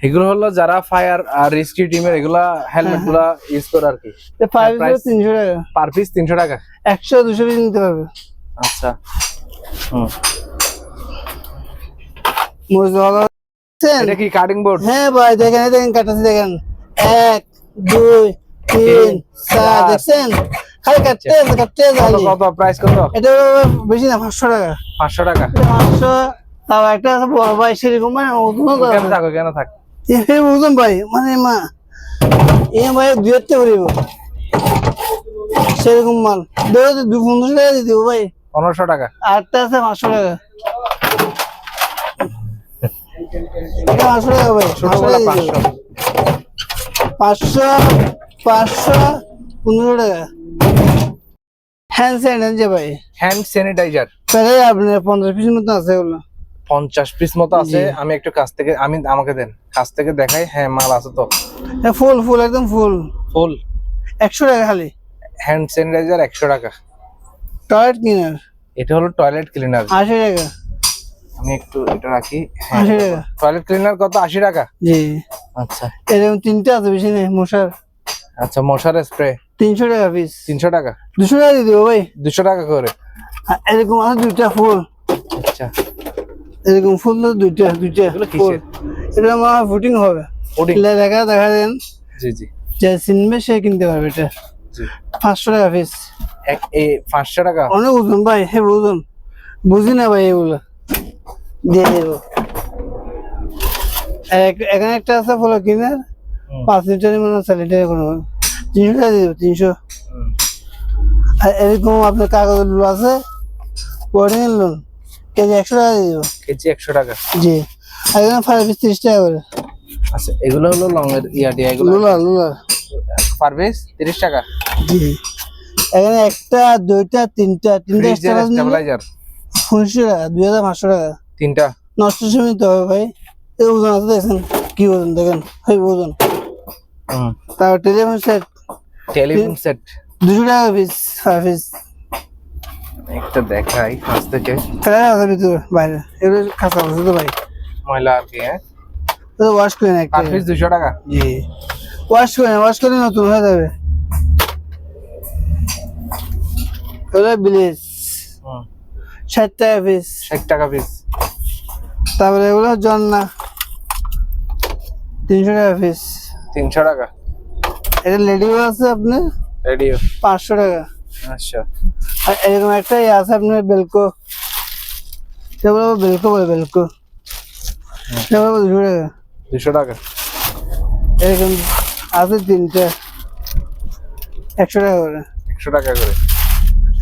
এগুলো হলো যারা ফায়ার আর রেস্কিউ টিমের এগুলা হেলমেট গুলা ইউজ করে আর কি। 5 Price? 300 টাকা। পার পিস 300 টাকা। 100 200 পিস নিতে পারবে। আচ্ছা হুম, মরিচ ভালো আছেন? এটা কি কাটিং বোর্ড? হ্যাঁ ভাই, দেখেন এই দেখেন কাটাছি, দেখেন 1 2 3 4 দেখছেন, খালি কাটতে আছে কাটতে আছে কত খালি। কত প্রাইস কত? এটা বেশি না, 500 টাকা। 500 টাকা। 500 তাও একটা আছে বড় ভাই, সেরকম মানে ওজনও তো কেন থাকো কেন থাক? এই ওজন ভাই মানে মা এই ভাই 2 টাকা করিব সেরকম মাল। দেখো 250 টাকা দিয়ে দিব ভাই। 1500 টাকা। আটটা আছে 500 টাকা। এটা 500 টাকা ভাই। ছোটগুলা 500। 500 500 15 টাকা। হ্যান্ড স্যানিটাইজার ভাই, হ্যান্ড স্যানিটাইজার প্রায় আপনার 50 পিস মতো আছে ওগুলো। 50 পিস মতো আছে। আমি একটু কাছ থেকে আমাকে দেন, কাছ থেকে দেখাই। হ্যাঁ মাল আছে তো। ফুল ফুল একদম ফুল ফুল 100 টাকা খালি। হ্যান্ড স্যানিটাইজার 100 টাকা। টয়লেট ক্লিনার এটা হলো টয়লেট ক্লিনার। 80 টাকা। আমি একটু এটা রাখি। 80 টাকা। টয়লেট ক্লিনার কত? 80 টাকা। জি, আচ্ছা এরকম 3টা আছে, বেশি নেই। মশার আচ্ছা, মশার স্প্রে 300 টাকা পিস। 300 টাকা। 200 টাকা দিয়ে দিব ভাই। 200 টাকা করে। আর এরকম আছে 2টা ফুল, আচ্ছা এরকম ফুল তো 2টা এগুলো ফুল। কিসের? এটা আমার ফুটিং হবে। পুডিং। দেখা দেন, জি জি যে চিনবে সে কিনতে পারবে। এটা জি। 500 টাকা পিস। এক এ 500 টাকা। অনেক ওজন ভাই, হ্যাঁ ওজন বুঝি না ভাই, এগুলো দিয়ে দেবো। এখানে একটা আছে ফলো কিনার 5 লিটার মানে লিটার কোনো 300 টাকা দিয়ে দেবো। 300। হুম। আর এরকম আপনার কাগজের লোন আছে, বোর্ডিং এর লোন, কেজি 100 টাকা দিয়ে দেবো। কেজি 100 টাকা। জি। আর এখানে 5 পিস 30 টাকা করে। আচ্ছা এগুলো হলো লং এর ইয়াটি। এগুলো লুলা লুলা। পার পিস 30 টাকা। জি। এখানে একটা 2টা 3টা ফ্রিজের স্টেবিলাইজার স্টেবিলাইজার 1900 টাকা, 2500 টাকা। 3টা। নষ্ট সময় তো হবে ভাই। এই ওজন আছে দেখেন, কি ওজন দেখেন, এই ওজন। হুম। তারপর টেলিফোন সেট টেলিফোন সেট 200 টাকা পিস, 5 পিস। একটা দেখাই কাছ থেকে। ফেলে আছে ভিতরে বাইরে, এগুলো খাসা আছে তো ভাই। ময়লা আর কি। হ্যাঁ তো ওয়াশ করে না একটা। পার পিস 200 টাকা। জি, ওয়াশ করে নতুন হয়ে যাবে। এগুলো ব্লিচ হুম। 60 টাকা পিস। 60 টাকা পিস। তারপরে এগুলো জন্না 300 টাকা পিস। 300 টাকা। এটা লেডিও আছে আপনার রেডিও 500 টাকা। আচ্ছা আর এরকম একটা ইয়ে আছে আপনার বেলকো, সেগুলো বেলকো বলে, বেলকো সেগুলো 200 টাকা। 200 টাকা। এরকম আছে 3টা 100 টাকা করে। 100 টাকা করে।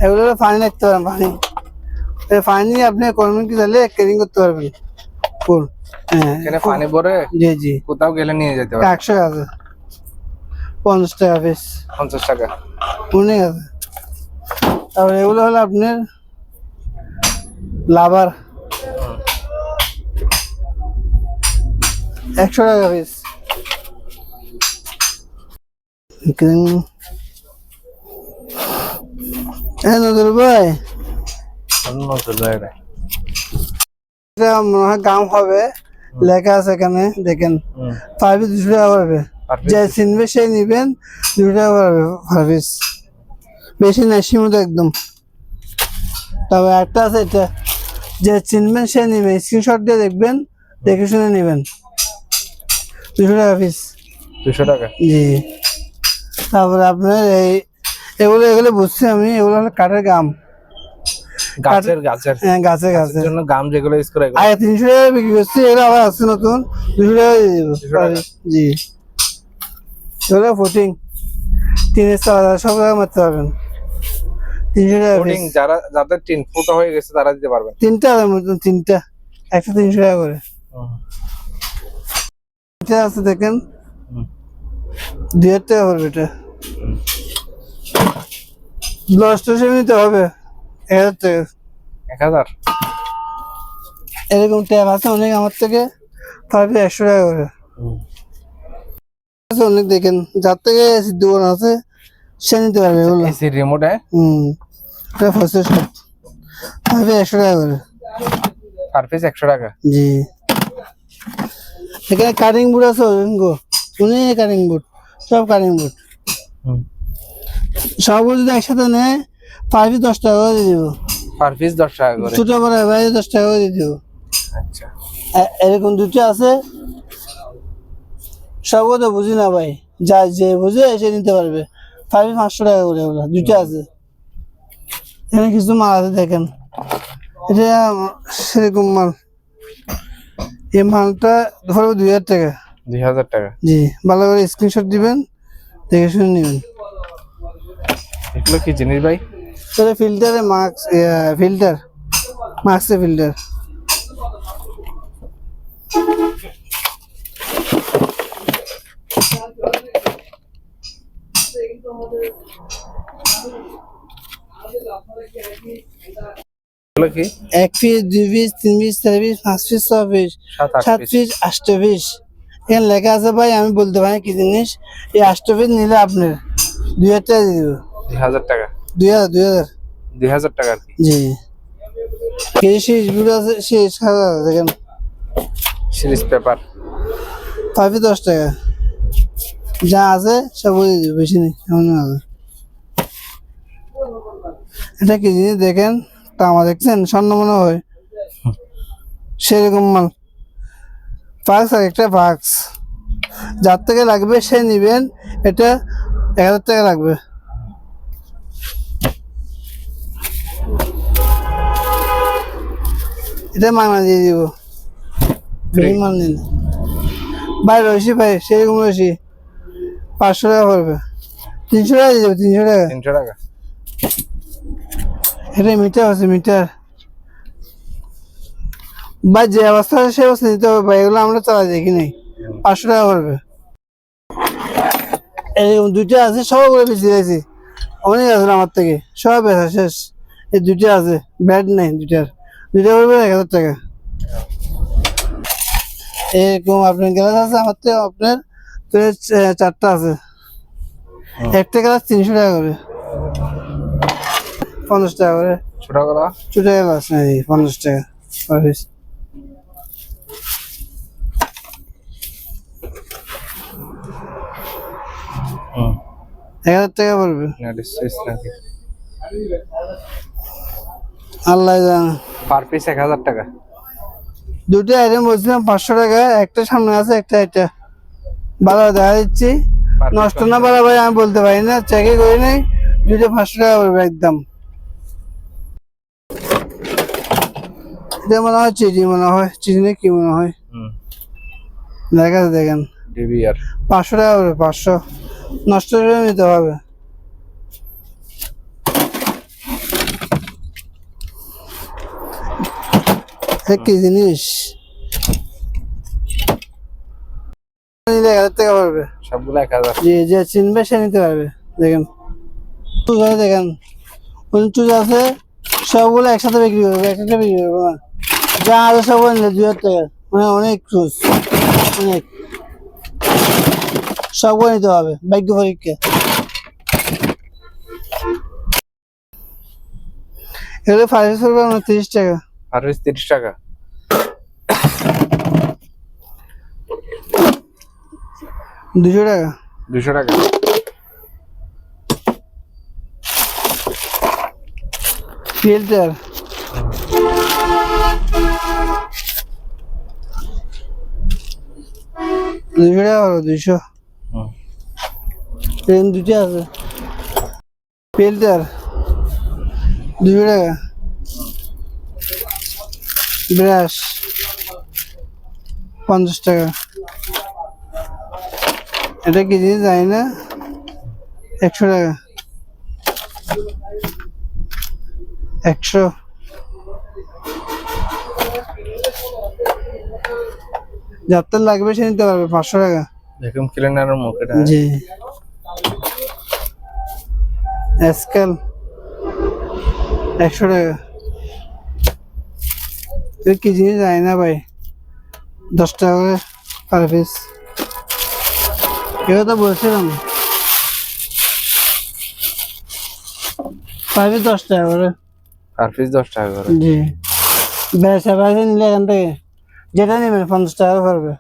এগুলো পানি রাখতে পারেন, পানি এই পানি আপনি কর্মী কি তাহলে ক্যারিং করতে পারবেন ফুল। হ্যাঁ এখানে পানি ভরে জি জি। কোথাও গেলে নিয়ে যেতে পারে। 100 আছে 50 টাকা পিস। 50 টাকা। অনেক আছে। তারপরে এগুলো হলো আপনার লাভার 100 টাকা পিস। হ্যাঁ নজর ভাই, এটা মনে হয় গাম হবে, লেখা আছে এখানে দেখেন। 5 পিস 200 টাকা পড়বে। যে চিনবে সে নিবেন, 200 টাকা পড়বে 5 পিস, বেশি না, সীমিত একদম। তবে একটা আছে এটা, যে চিনবেন সে নিবেন, স্ক্রিনশট দিয়ে দেখবেন, দেখে শুনে নিবেন। 200 টাকা পিস। 200 টাকা। জি। তারপরে আপনার এই এগুলো বুঝছি আমি, এগুলো হলো কাঠের গাম। গাছের গাছের হ্যাঁ গাছে গাছে গাছের জন্য গাম যেগুলো ইউজ করে এগুলো। আগে 300 টাকা বিক্রি করছি, এগুলো আবার আসছে নতুন 200 টাকা দিয়ে দেবো। 200 টাকা? জি এগুলো ফুটিং টিনের চালা সব জায়গায় মারতে পারবেন। 300 টাকা কোডিং piece। যাদের 3 ফুট হয়ে গেছে তারা দিতে পারবেন। তিনটা আছে মতন, তিনটা একটা 300 টাকা করে। এটা আছে দেখেন 2000 টাকা পড়বে এটা। লসটা সে নিতে হবে 1000 টাকা। 1000? এরকম ট্যাব আছে অনেক আমার থেকে, তারপরে 100 টাকা করে আছে অনেক। দেখেন যার থেকে সিদ্ধ করা আছে সে নিতে পারবে এগুলো। এসি রিমোট হ্যাঁ, এটা ফসে সব তারপরে 100 টাকা করে। পার পিস 100 টাকা। জি এখানে কাটিং বোর্ড আছে গো, অনেক কাটিং বোর্ড, সব কাটিং বোর্ড সবগুলো যদি একসাথে নেয় পার পিস 10 টাকা করে দিয়ে দেবো। পার পিস 10 টাকা করে। ছোট বড় বাইরে 10 টাকা করে দিয়ে দেবো। আচ্ছা এরকম দুটো আছে, সবও তো বুঝি না ভাই, যা যে বুঝে এসে নিতে পারবে। 500 টাকা করে ওগুলো দুটো আছে। এখানে কিছু মাল আছে দেখেন, এটা সেরকম মাল। এই মালটা ধরো 2000 টাকা। 2000 টাকা? জি ভালো করে স্ক্রিনশট দিবেন, দেখে শুনে নেবেন। এগুলো কি জিনিস ভাই? তাহলে ফিল্টারে মাস্ক, ফিল্টার মাস্কে ফিল্টার। এগুলো কি? 1 piece 2 piece 3 piece 4 piece 5 piece 6 piece 7 piece 8 piece. এখানে লেখা আছে ভাই, আমি বলতে পারি কি জিনিস। এই 8 পিস নিলে আপনার 2000 টাকা দিয়ে দেবো। 2000 টাকা? 2000 2000 টাকা আর কি। জি এই শেষ ভিডিও আছে, শেষ খাওয়া দেখেন সিরিজ পেপার 5 পিস 10 টাকা। যা আছে সব বলে দিবো, বেশি নেই এমন আছে। এটা কি জিনিস দেখেন, তামা দেখছেন স্বর্ণ মনে হয়, সেরকম মাল। পাক্স আর একটা পাক্স, যার থেকে লাগবে সে নিবেন। এটা 1000 টাকা লাগবে। এটা মাগনা দিয়ে দিব, ফ্রি মাল নিন ভাই। রয়েছি ভাই সেরকম রয়েছি 500 টাকা পড়বে। 300 টাকা দিয়ে দেবো, 300 টাকা। 300 টাকা? এটা মিটার আছে, মিটার ভাই যে অবস্থা আছে সে অবস্থা দিতে হবে ভাই, এগুলো আমরা চালাই দেখি নাই। 500 টাকা পড়বে। এরকম দুইটা আছে, সবগুলো বেশি দিয়েছি, অনেক আছে আমার থেকে, সব বেচা শেষ। এই দুইটা আছে, ব্যাড নেই দুইটা পড়বে 1000 টাকা। এরকম আপনার গ্লাস আছে আমার থেকে, আপনার তো 4টা আছে, একটা গ্লাস 300 টাকা করে, 50 টাকা করে। ছোট করা? ছোট গ্লাস নেই 50 টাকা পার পিস। হুম 1000 টাকা পড়বে। সুইচ নাকি? আল্লাহ জানে। পার পিস 1000 টাকা? দুটো আইটেম বলছিলাম 500 টাকা, একটা সামনে আছে একটা এটা। ভালো দেখা দিচ্ছি, Per piece নষ্ট না পারা ভাই আমি বলতে পারি না, চেকই করি নাই। দুটো 500 টাকা পড়বে একদম। এটা মনে হয় চিনি, মনে হয় চিনি কি মনে হয়, হুম দেখা আছে দেখেন। ডিবিআর 500 টাকা পড়বে, 500। নষ্ট করে নিতে হবে। কি জিনিস নিলে 1000 টাকা পড়বে। সবগুলো 1000? যে যে চিনবে সে নিতে পারবে। দেখেন চুজ আছে, দেখেন চুজ আছে, সবগুলো একসাথে বিক্রি করবে, একটা বিক্রি করবো না। যা আছে সব নিলে 2000 টাকা, মানে অনেক চুজ, অনেক। সবগুলো নিতে হবে, ভাগ্য পরীক্ষা। এগুলো 5 করবে 30 টাকা। আর 30 টাকা? 200 টাকা। 200 টাকা? ফিল্টার 200 টাকা হলো, 200। হুম ট্রেন দুটো আছে। ফিল্টার 200 টাকা। ব্রাশ 50 টাকা। এটা কি জিনিস যায় না, 100 টাকা। 100। যাত্রা লাগবে সে নিতে পারবে 500 টাকা। ভ্যাকুয়াম ক্লিনারের মুখ এটা। জি। স্কেল 100 টাকা। তুই কি জিনিস যায় না ভাই, 10 টাকা করে পার পিস। এও তো বলছিলাম পার পিস 10 টাকা করে। পার পিস 10 টাকা করে। জি। বেশা বেশি নিলে এখান থেকে যেটা নেবেন 50 টাকা পড়বে।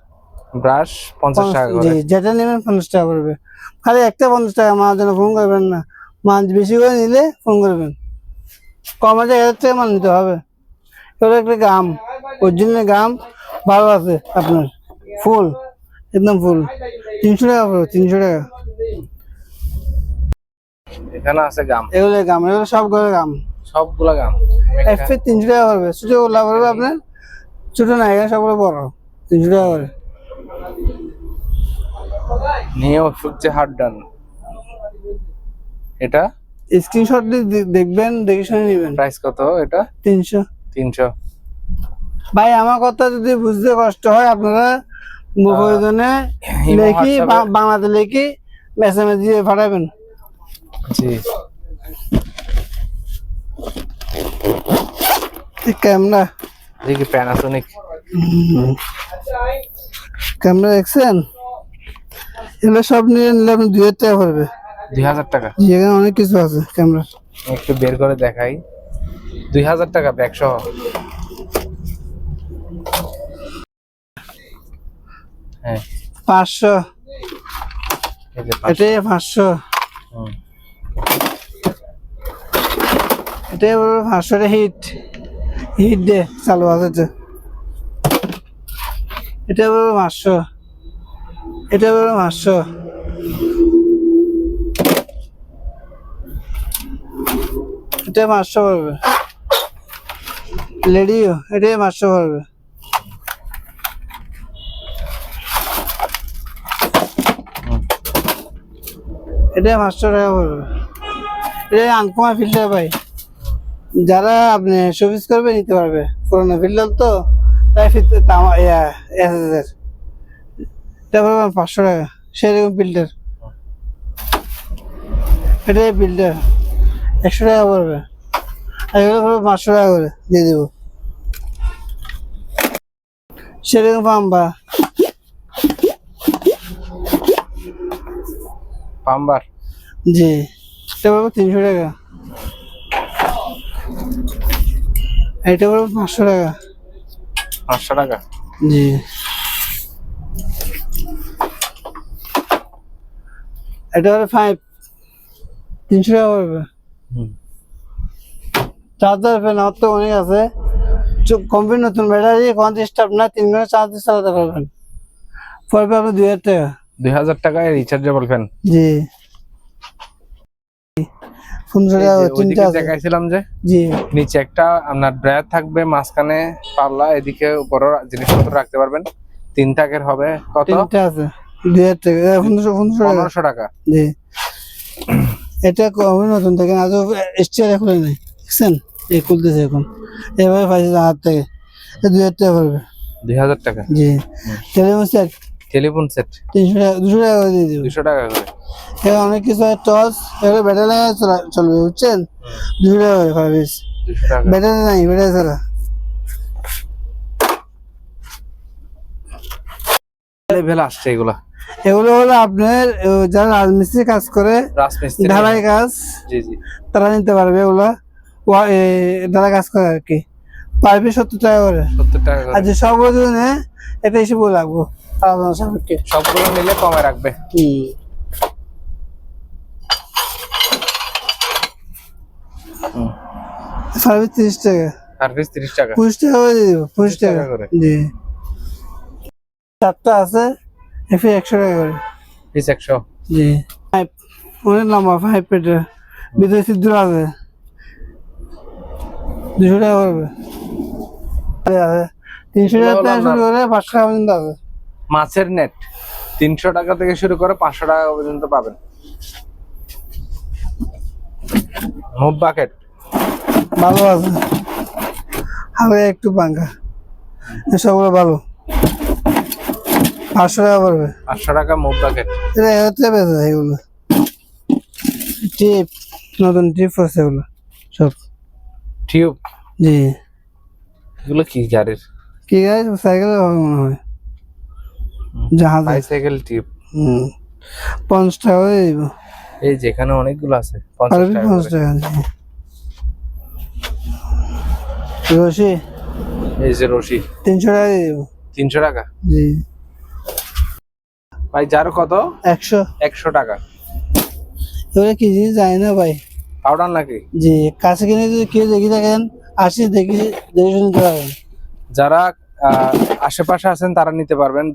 ব্রাশ 50 টাকা জি, করে। যেটা নেবেন 50 টাকা পড়বে। খালি একটা 50 টাকা, মাল জন্য ফোন করবেন না। মাল বেশি করে নিলে ফোন করবেন। কমে 1000 টাকা মাল নিতে হবে। এবার একটা গাম, অরিজিনাল গাম ভালো আছে আপনার, ফুল, একদম ফুল, 300 টাকা পড়বে। 300 টাকা। এখানে আছে গাম, এগুলো গাম, এগুলো সব করে গাম। সবগুলা গাম। এফপি 300 টাকা পড়বে। ছোট গোলা পড়বে আপনার, ছোট না, এখানে সবগুলো বড়, 300 টাকা করে। নিও ফুকছে হার্ড ডান। এটা স্ক্রিনশট দেখবেন, দেখে শুনে নেবেন। প্রাইস কত এটা? 300। 300। ভাই আমার কথা যদি বুঝতে কষ্ট হয়, আপনারা প্রয়োজনে ইমো লেখি, হোয়াটসঅ্যাপে- বাংলাতে লেখি মেসেজ দিয়ে পাঠাবেন। জি। ক্যামেরা, দেখি প্যানাসোনিক। ক্যামেরা দেখছেন? এগুলো সব নিয়ে নিলে আপনি 2000 টাকা পড়বে। 2000 টাকা। জি, এখানে অনেক কিছু আছে ক্যামেরা। একটু বের করে দেখাই। 2000 টাকা ব্যাগ সহ। হ্যাঁ 500। এই যে 500। এটাই 500। হুম। এটাই বলবো 500 টা হিট, হিট দে চালু আছে এটা। এটা বলবো 500। এটা বলবো 500। এটা 500 পড়বে। লেডিও এটাই 500 পড়বে। এটা 500 টাকা পড়বে। এটা আনকমা ফিল্টার ভাই, যারা আপনি শোপিস করবে নিতে পারবে। পুরোনো ফিল্টার তো তাই এটা পড়বে 500 টাকা। সেরকম ফিল্টার, এটাই ফিল্টার 100 টাকা পড়বে। আর এগুলো পড়বে 500 টাকা করে দিয়ে দেবো। সেরকম পাম্বা পাম্বার। জি, এটা পড়বে 300 টাকা। এটা পড়বে 500 টাকা। 500 টাকা। জি। এটা হলো 5, 300 টাকা পড়বে। হুম। চার্জার ফ্যান আমার তো অনেক আছে। কমপ্লিট নতুন ব্যাটারি, কোন স্টাফ না, 3 ঘন্টা চার্জ দিয়ে চালাতে পারবেন। পড়বে আপনার 2000 টাকা। 2000 টাকায় রিচার্জেবল ফ্যান। জি। 1500 টাকা করে তিনটা ওইদিকে আছে। দেখাইছিলাম যে জি। নিচে একটা আপনার ব্র্যাড থাকবে, মাঝখানে পাল্লা, এদিকে উপরও জিনিসপত্র রাখতে পারবেন। 3 টাকার হবে কত? তিনটা আছে 2000 টাকা। 1500 টাকা। 1500 টাকা। জি। এটা কমই নতুন থেকে আজ স্টিয়ার খুলে নেই, দেখছেন? এই খুলতেছে এখন, এভাবে পাইছে হাত থেকে। 2000 টাকা পড়বে। 2000 টাকা। জি। টেলিফোন সেট টেলিফোন সেট 300 টাকা, 200 টাকা করে দিয়ে দেবো। 200 টাকা করে। এখানে অনেক কিছু আছে, টস, এগুলো ব্যাটারি লাগায় চলবে, বুঝছেন? 200 টাকা করে পার পিস। 200 টাকা। ব্যাটারি নাই, ব্যাটারি ছাড়া। লেভেল আসছে এগুলা। এগুলো হলো আপনার যারা রাজমিস্ত্রি কাজ করে, রাজমিস্ত্রি। ঢালাই কাজ, জি জি। তারা নিতে পারবে। এগুলো ঢালাই কাজ করে আর কি। পার পিস 70 টাকা করে। 70 টাকা আর করে। যে সব ওজনে এটা হিসেবে লাগবো আলাদা সাপেক্ষে। সবগুলো মিলে কমে রাখবে। সার্ভিস 30 টাকা। সার্ভিস 30 টাকা। 25 টাকা করে দিয়ে দেবো। 25 টাকা টাকা করে। জি। 4টা আছে, এফি 100 টাকা করে। পিস 100। জি। অনেক লম্বা 5 পেটের, ভিতরে ছিদ্র আছে, 200 টাকা পড়বে। আছে 300 টাকা থেকে শুরু করে 500 টাকা পর্যন্ত আছে। মাছের নেট 300 টাকা থেকে শুরু করে 500 টাকা পর্যন্ত পাবেন। মুভ বাকেট ভালো আছে, হালকা একটু পাঙ্কা, সবগুলো ভালো। 500 টাকা পড়বে। 500 টাকা মুভ বাকেট। এটা হচ্ছে বেঁচে এগুলো টিপ, নতুন টিপ আছে এগুলো সব। টিউব জি, এগুলো কি গাড়ির? কি গাড়ি? সাইকেলে হবে মনে হয়, জাহাজ। Bicycle tube. 50 টাকা করে দিব। এই যেখানে অনেকগুলো আছে আর 50 টাকা 50 করে। টাকা। জি রশি এই যে রশি 300 টাকা দিয়ে দিব। 300 টাকা। জি ভাই যার কত? 100। 100 টাকা। এবারে কি জিনিস যায় না ভাই। পাউডার নাকি? জি, কাছে কিনে যদি কেউ দেখি থাকেন আসি দেখে শুনতে পারেন। যারা আশেপাশে আছেন তারা নিতে পারবেন।